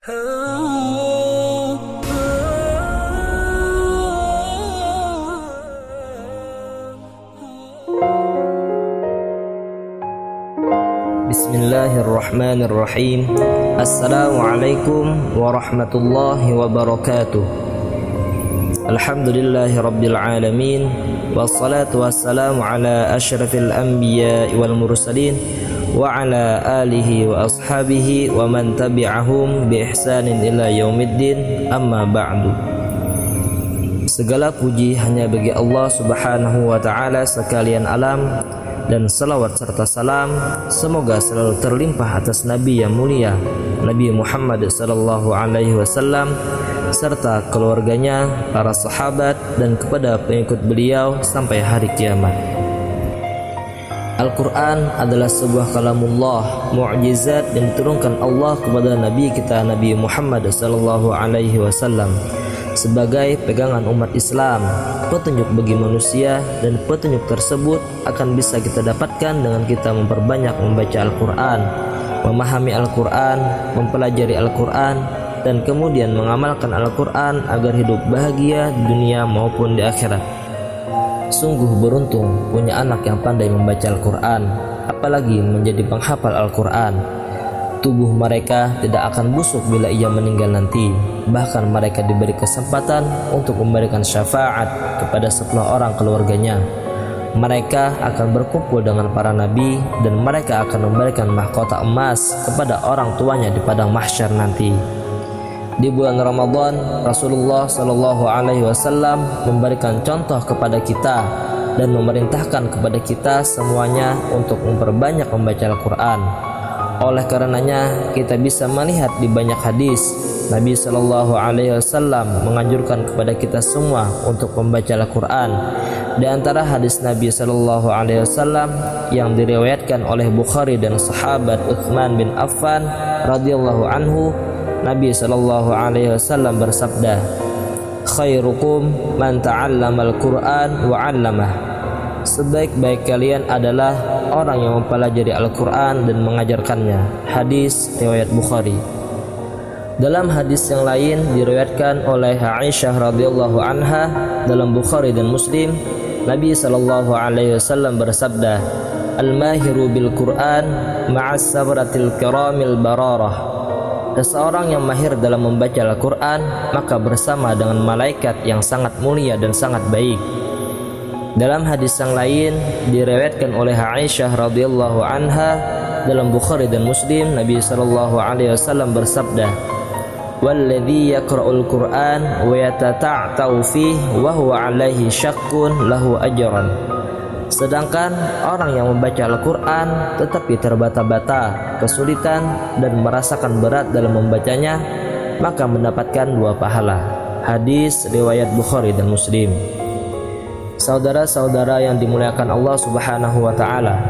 Bismillahirrahmanirrahim. Assalamualaikum warahmatullahi wabarakatuh. Alhamdulillahi rabbil alamin. Wassalatu wassalamu ala asyrafil anbiya wal mursalin wa ala alihi wa ashabihi wa man tabi'ahum bi ihsanin ila yaumiddin, amma ba'du. Segala puji hanya bagi Allah Subhanahu wa ta'ala sekalian alam, dan salawat serta salam semoga selalu terlimpah atas Nabi yang mulia, Nabi Muhammad sallallahu alaihi wasallam, serta keluarganya, para sahabat, dan kepada pengikut beliau sampai hari kiamat. Al-Quran adalah sebuah kalamullah, mu'jizat yang diturunkan Allah kepada Nabi kita Nabi Muhammad sallallahu alaihi wasallam sebagai pegangan umat Islam, petunjuk bagi manusia, dan petunjuk tersebut akan bisa kita dapatkan dengan kita memperbanyak membaca Al-Quran, memahami Al-Quran, mempelajari Al-Quran, dan kemudian mengamalkan Al-Quran agar hidup bahagia di dunia maupun di akhirat. Sungguh beruntung punya anak yang pandai membaca Al-Quran, apalagi menjadi penghafal Al-Quran. Tubuh mereka tidak akan busuk bila ia meninggal nanti. Bahkan mereka diberi kesempatan untuk memberikan syafaat kepada 10 orang keluarganya. Mereka akan berkumpul dengan para nabi, dan mereka akan memberikan mahkota emas kepada orang tuanya di padang mahsyar nanti. Di bulan Ramadan, Rasulullah Shallallahu Alaihi Wasallam memberikan contoh kepada kita dan memerintahkan kepada kita semuanya untuk memperbanyak membaca Al-Quran. Oleh karenanya, kita bisa melihat di banyak hadis Nabi Shallallahu Alaihi Wasallam menganjurkan kepada kita semua untuk membaca Al-Quran. Di antara hadis Nabi Shallallahu Alaihi Wasallam yang diriwayatkan oleh Bukhari dan sahabat Utsman bin Affan radhiyallahu anhu, Nabi Shallallahu Alaihi Wasallam bersabda, "Khairukum man ta'allamal Qur'an wa 'allamah." Sebaik-baik kalian adalah orang yang mempelajari Al-Quran dan mengajarkannya. Hadis riwayat Bukhari. Dalam hadis yang lain diriwayatkan oleh Aisyah radhiyallahu anha dalam Bukhari dan Muslim, Nabi Shallallahu Alaihi Wasallam bersabda, "Al-mahiru bil Quran ma'as sabratil kiramil bararah." Seseorang yang mahir dalam membaca Al-Quran maka bersama dengan malaikat yang sangat mulia dan sangat baik. Dalam hadis yang lain diriwayatkan oleh Aisyah radhiyallahu anha dalam Bukhari dan Muslim, Nabi sallallahu alaihi wasallam bersabda, "Walladzi yaqra'ul Qur'an wa yatata'ta'u fihi wa huwa 'alaihi syakkun lahu ajran." Sedangkan orang yang membaca Al-Quran tetapi terbata-bata, kesulitan, dan merasakan berat dalam membacanya, maka mendapatkan 2 pahala. Hadis riwayat Bukhari dan Muslim. Saudara-saudara yang dimuliakan Allah Subhanahu wa ta'ala,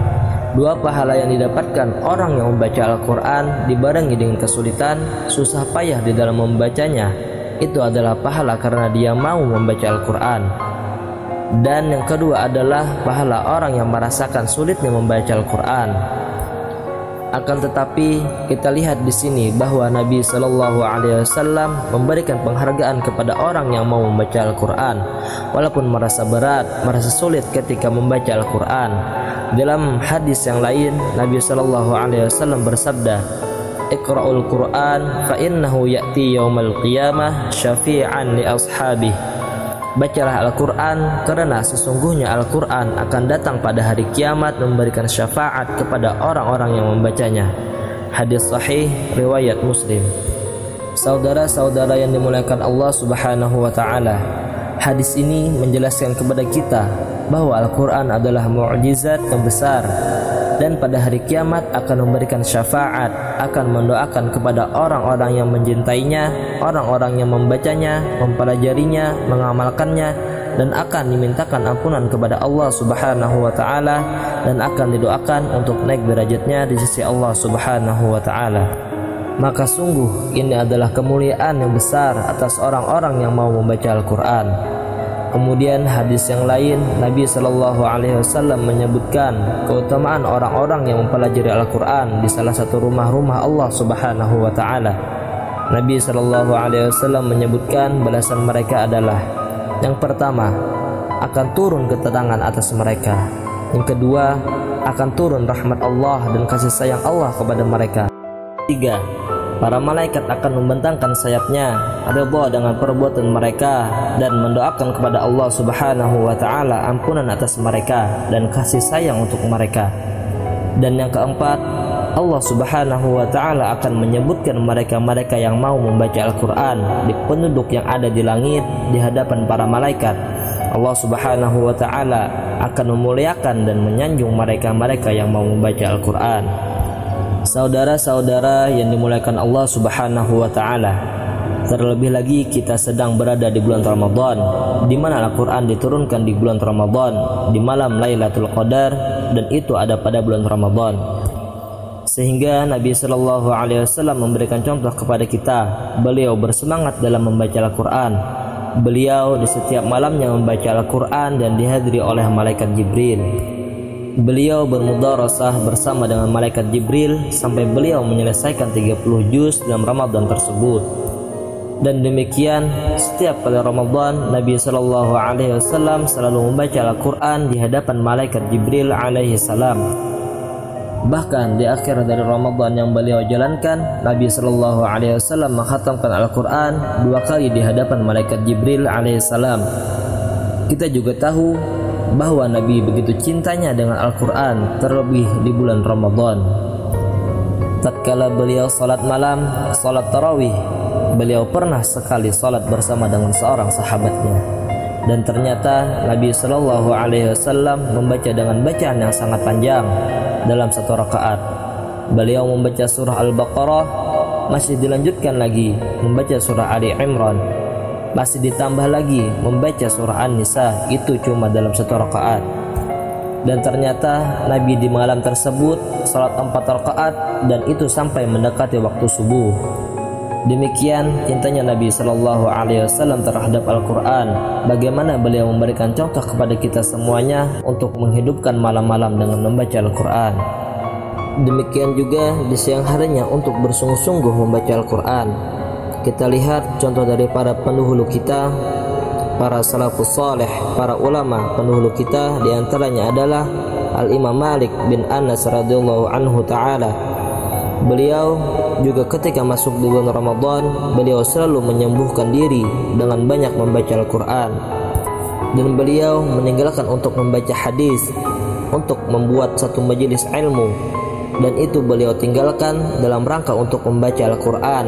2 pahala yang didapatkan orang yang membaca Al-Quran dibarengi dengan kesulitan, susah payah di dalam membacanya, itu adalah pahala karena dia mau membaca Al-Quran. Dan yang kedua adalah pahala orang yang merasakan sulitnya membaca Al-Quran. Akan tetapi kita lihat di sini bahwa Nabi Shallallahu Alaihi Wasallam memberikan penghargaan kepada orang yang mau membaca Al-Quran, walaupun merasa berat, merasa sulit ketika membaca Al-Quran. Dalam hadis yang lain, Nabi Shallallahu Alaihi Wasallam bersabda, "Iqra'ul Quran fa innahu ya'ti yaumal qiyamah syafi'an li ashabihi." Bacalah Al-Quran karena sesungguhnya Al-Quran akan datang pada hari kiamat memberikan syafaat kepada orang-orang yang membacanya. Hadis sahih riwayat Muslim. Saudara-saudara yang dimuliakan Allah Subhanahu wa ta'ala, hadis ini menjelaskan kepada kita bahwa Al-Quran adalah mu'jizat yang besar, dan pada hari kiamat akan memberikan syafaat, akan mendoakan kepada orang-orang yang mencintainya, orang-orang yang membacanya, mempelajarinya, mengamalkannya, dan akan dimintakan ampunan kepada Allah Subhanahu wa ta'ala, dan akan didoakan untuk naik derajatnya di sisi Allah Subhanahu wa ta'ala. Maka sungguh ini adalah kemuliaan yang besar atas orang-orang yang mau membaca Al-Quran. Kemudian hadis yang lain, Nabi Shallallahu Alaihi Wasallam menyebutkan keutamaan orang-orang yang mempelajari Al-Quran di salah satu rumah-rumah Allah Subhanahu Wa Taala. Nabi Shallallahu Alaihi Wasallam menyebutkan balasan mereka adalah: yang pertama, akan turun ketenangan atas mereka. Yang kedua, akan turun rahmat Allah dan kasih sayang Allah kepada mereka. Tiga, para malaikat akan membentangkan sayapnya, ridha dengan perbuatan mereka, dan mendoakan kepada Allah Subhanahu wa Ta'ala ampunan atas mereka dan kasih sayang untuk mereka. Dan yang keempat, Allah Subhanahu wa Ta'ala akan menyebutkan mereka-mereka yang mau membaca Al-Quran di penduduk yang ada di langit di hadapan para malaikat. Allah Subhanahu wa Ta'ala akan memuliakan dan menyanjung mereka-mereka yang mau membaca Al-Quran. Saudara-saudara yang dimuliakan Allah Subhanahu wa Ta'ala, terlebih lagi kita sedang berada di bulan Ramadan, di mana Al-Quran diturunkan di bulan Ramadan, di malam Lailatul Qadar, dan itu ada pada bulan Ramadan. Sehingga Nabi Shallallahu Alaihi Wasallam memberikan contoh kepada kita. Beliau bersemangat dalam membaca Al-Quran. Beliau di setiap malamnya membaca Al-Quran dan dihadiri oleh malaikat Jibril. Beliau bermudarasah bersama dengan malaikat Jibril sampai beliau menyelesaikan 30 juz dalam Ramadan tersebut. Dan demikian setiap kali Ramadan Nabi Shallallahu Alaihi Wasallam selalu membaca Al-Quran di hadapan malaikat Jibril alaihi salam. Bahkan di akhir dari Ramadan yang beliau jalankan, Nabi Shallallahu Alaihi Wasallam mengkhatamkan Al-Quran 2 kali di hadapan malaikat Jibril alaihi salam. Kita juga tahu bahwa Nabi begitu cintanya dengan Al-Quran, terlebih di bulan Ramadan. Tatkala beliau salat malam, salat tarawih, beliau pernah sekali salat bersama dengan seorang sahabatnya. Dan ternyata Nabi Shallallahu Alaihi Wasallam membaca dengan bacaan yang sangat panjang dalam satu rakaat. Beliau membaca surah Al-Baqarah, masih dilanjutkan lagi membaca surah Ali Imran, masih ditambah lagi membaca surah An-Nisa, itu cuma dalam satu rakaat. Dan ternyata Nabi di malam tersebut salat 4 rakaat, dan itu sampai mendekati waktu subuh. Demikian cintanya Nabi Shallallahu Alaihi Wasallam terhadap Al-Quran. Bagaimana beliau memberikan contoh kepada kita semuanya untuk menghidupkan malam-malam dengan membaca Al-Quran. Demikian juga di siang harinya untuk bersungguh-sungguh membaca Al-Quran. Kita lihat contoh dari para pendahulu kita, para salafus saleh, para ulama pendahulu kita. Diantaranya adalah Al-Imam Malik bin Anas radhiyallahu anhu ta'ala. Beliau juga ketika masuk di bulan Ramadan, beliau selalu menyembuhkan diri dengan banyak membaca Al-Quran. Dan beliau meninggalkan untuk membaca hadis, untuk membuat satu majelis ilmu, dan itu beliau tinggalkan dalam rangka untuk membaca Al-Quran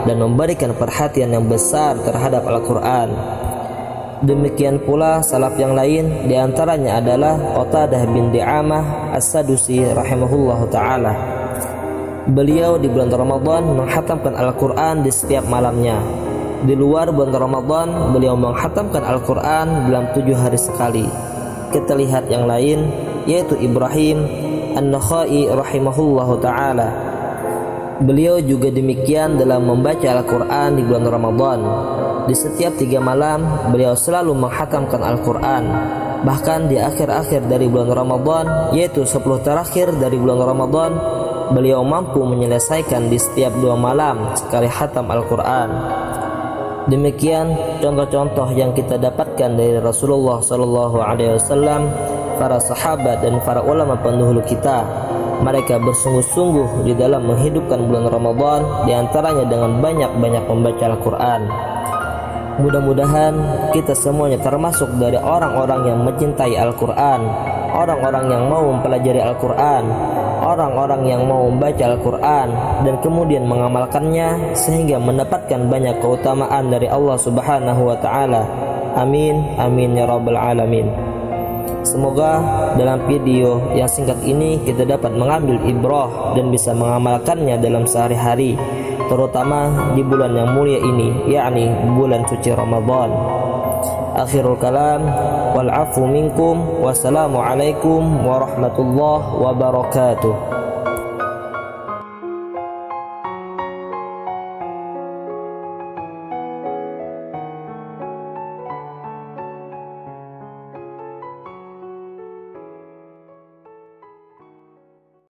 dan memberikan perhatian yang besar terhadap Al-Quran. Demikian pula salaf yang lain, diantaranya adalah Qatadah bin Di'amah As-Sadusi rahimahullahu ta'ala. Beliau di bulan Ramadan menghatamkan Al-Quran di setiap malamnya. Di luar bulan Ramadan beliau menghatamkan Al-Quran dalam 7 hari sekali. Kita lihat yang lain, yaitu Ibrahim An-Nakhai rahimahullahu ta'ala. Beliau juga demikian dalam membaca Al-Quran di bulan Ramadan. Di setiap 3 malam beliau selalu menghatamkan Al-Quran. Bahkan di akhir-akhir dari bulan Ramadan, yaitu 10 terakhir dari bulan Ramadan, beliau mampu menyelesaikan di setiap 2 malam sekali khatam Al-Quran. Demikian contoh-contoh yang kita dapatkan dari Rasulullah SAW, para sahabat dan para ulama pendahulu kita. Mereka bersungguh-sungguh di dalam menghidupkan bulan Ramadan, diantaranya dengan banyak-banyak membaca Al-Quran. Mudah-mudahan kita semuanya termasuk dari orang-orang yang mencintai Al-Quran, orang-orang yang mau mempelajari Al-Quran, orang-orang yang mau membaca Al-Quran dan kemudian mengamalkannya sehingga mendapatkan banyak keutamaan dari Allah Subhanahu wa Ta'ala. Amin, amin ya rabbal alamin. Semoga dalam video yang singkat ini kita dapat mengambil ibrah dan bisa mengamalkannya dalam sehari-hari, terutama di bulan yang mulia ini, yakni bulan suci Ramadan. Akhirul kalam, wal afu minkum, wassalamu alaikum warahmatullahi wabarakatuh.